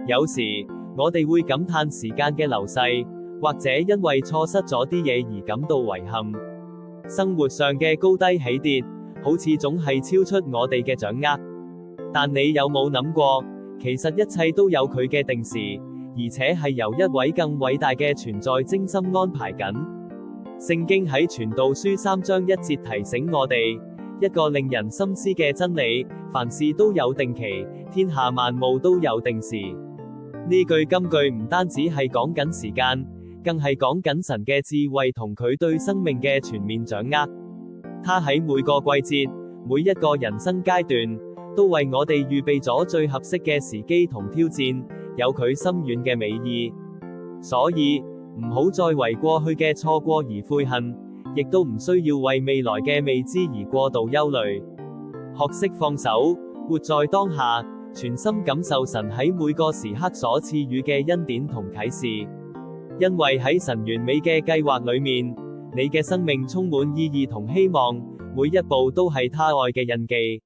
有時，我哋會感嘆時間嘅流逝，或者因為錯失咗啲嘢而感到遺憾。生活上嘅高低起跌，好似總係超出我哋嘅掌握。但你有冇諗過，其實一切都有佢嘅定時，而且係由一位更偉大嘅存在精心安排緊。聖經喺傳道書3章1節提醒我哋一個令人深思嘅真理：凡事都有定期，天下萬物都有定時。呢句金句唔單止係講緊時間，更係講緊神嘅智慧同佢對生命嘅全面掌握。他喺每個季節、每一個人生階段，都為我哋預備咗最合適嘅時機同挑戰，有佢深遠嘅美意。所以，唔好再為過去嘅錯過而悔恨，亦都唔需要為未來嘅未知而過度憂慮。學識放手，活在當下，全心感受神喺每個時刻所賜予嘅恩典同啟示。因為喺神完美嘅計劃裏面，你嘅生命充滿意義同希望，每一步都係他愛嘅印記。